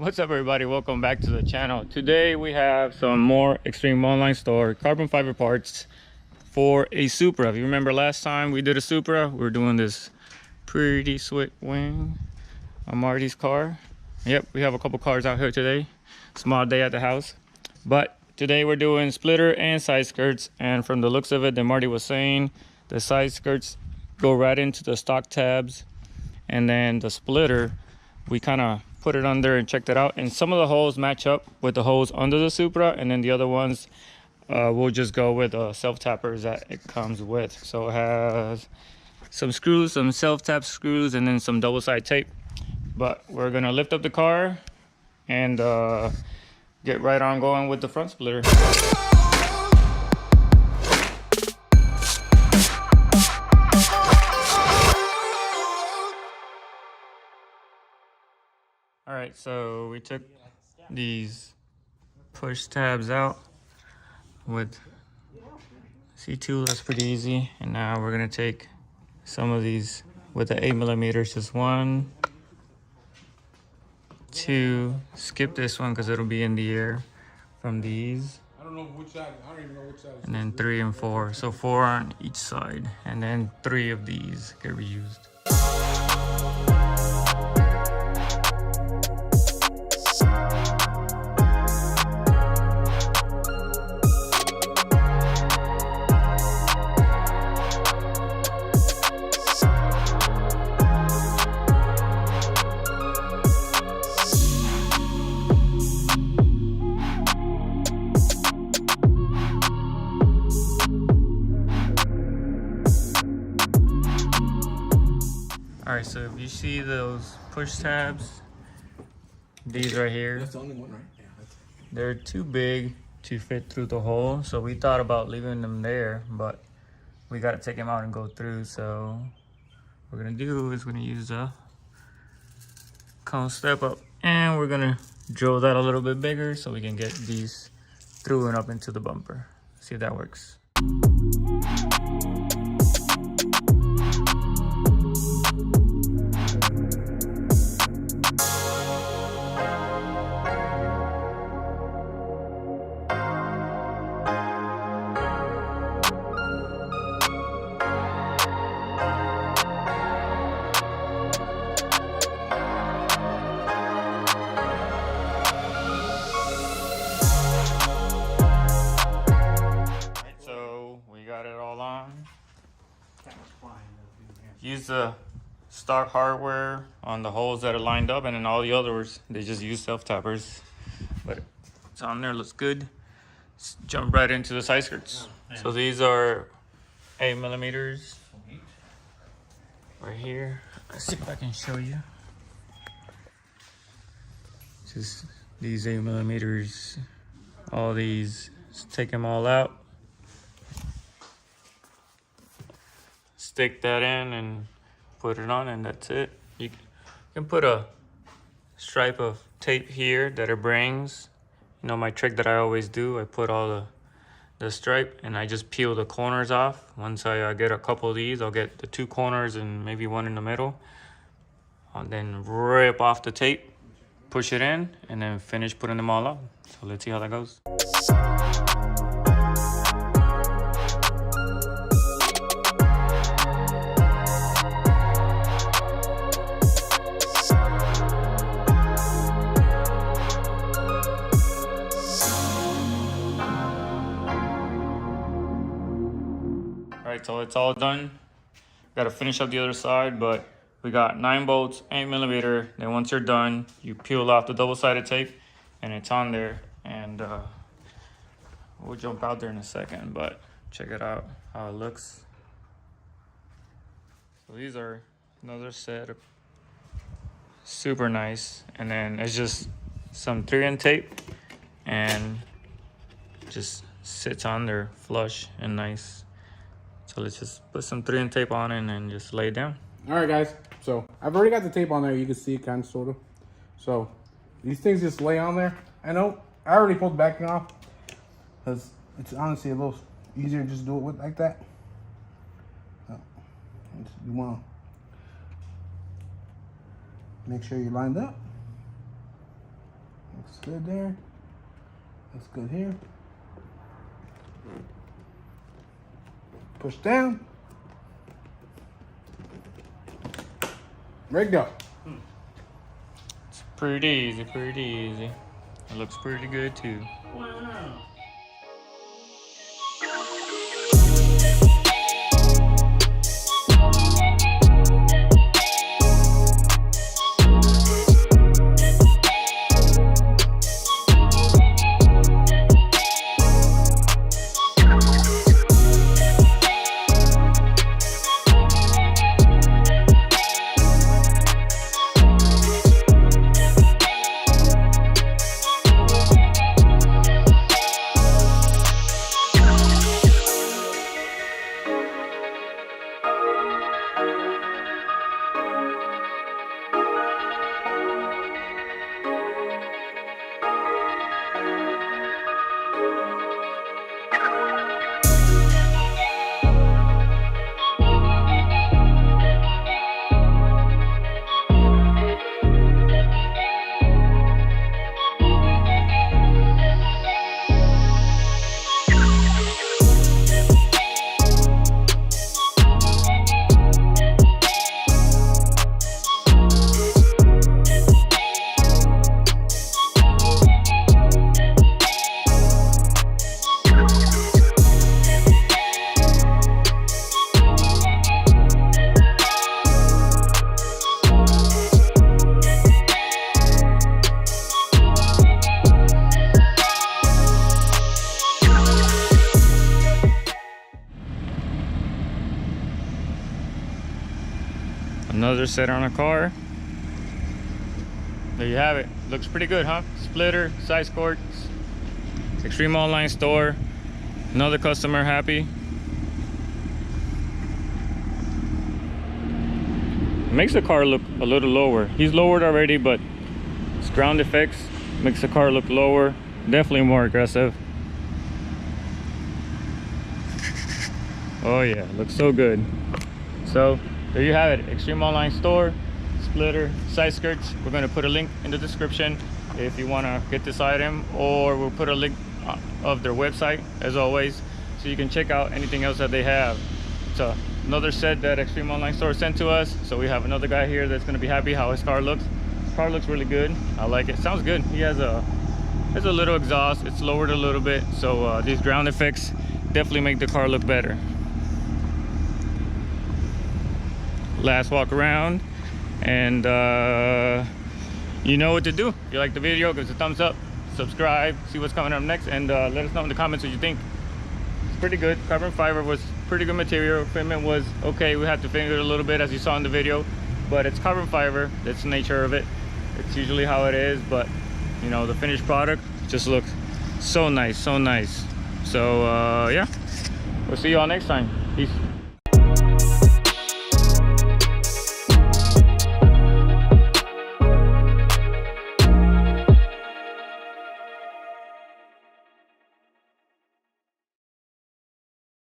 What's up, everybody? Welcome back to the channel. Today we have some more Extreme Online Store carbon fiber parts for a Supra. If you remember last time we did a Supra, we were doing this pretty sweet wing on Marty's car. Yep, we have a couple cars out here today. Small day at the house. But today we're doing splitter and side skirts, and from the looks of it that Marty was saying, the side skirts go right into the stock tabs, and then the splitter, we kind of put it under and checked it out, and some of the holes match up with the holes under the Supra, and then the other ones we'll just go with self tappers that it comes with. So it has some screws, some self tap screws, and then some double side tape. But we're gonna lift up the car and get right on going with the front splitter. All right, so we took these push tabs out with C2, that's pretty easy. And now we're gonna take some of these with the 8mm, just 1, 2, skip this one because it'll be in the air from these. I don't know which side, I don't even know which side. And then 3 and 4, so 4 on each side, and then 3 of these get reused. Alright, so if you see those push tabs, these right here, that's the only one, right? Yeah, they're too big to fit through the hole, so we thought about leaving them there, but we got to take them out and go through. So what we're going to do is we're going to use a cone step up, and we're going to drill that a little bit bigger so we can get these through and up into the bumper. See if that works. Use the stock hardware on the holes that are lined up, and then all the others they just use self tappers. But it's on there, looks good. Let's jump right into the side skirts. So these are 8mm right here. Let's see if I can show you. Just these 8mm, all these. Just take them all out. Stick that in and put it on, and that's it. You can put a stripe of tape here that it brings. You know, my trick that I always do, I put all the stripe and I just peel the corners off. Once I get a couple of these, I'll get the 2 corners and maybe 1 in the middle. I'll then rip off the tape, push it in, and then finish putting them all up. So let's see how that goes. Alright, so it's all done. Got to finish up the other side, but we got 9 bolts, 8mm. Then once you're done, you peel off the double-sided tape, and it's on there. And we'll jump out there in a second, but check it out how it looks. So these are another set of super nice, and then it's just some 3N tape, and just sits on there flush and nice. So let's just put some 3N tape on it and then just lay it down. All right, guys. So I've already got the tape on there. You can see it kind of, sort of. So these things just lay on there. I know I already pulled the backing off because it's honestly a little easier to just do it with like that. So you want to make sure you're lined up. Looks good there. Looks good here. Push down. Rigged up. It's pretty easy, pretty easy. It looks pretty good too. Wow. Another set on a car. There you have it. Looks pretty good, huh? Splitter, side skirts, extreme online store. Another customer happy. Makes the car look a little lower. He's lowered already, but it's ground effects makes the car look lower. Definitely more aggressive. Oh yeah, looks so good. So there you have it. Extreme online store, splitter, side skirts. We're going to put a link in the description if you want to get this item, or we'll put a link of their website as always, so you can check out anything else that they have. It's another set that Extreme Online Store sent to us, so we have another guy here that's going to be happy how his car looks. Car looks really good. I like it. Sounds good. He has a little exhaust. It's lowered a little bit, so these ground effects definitely make the car look better. Last walk around, and you know what to do. If you like the video, give us a thumbs up, subscribe, see what's coming up next, and let us know in the comments what you think. It's pretty good. Carbon fiber was pretty good material. Fitment was okay. We had to finger it a little bit, as you saw in the video, but it's carbon fiber. That's the nature of it. It's usually how it is, but you know, the finished product just looks so nice, so nice. So yeah, we'll see you all next time. Peace.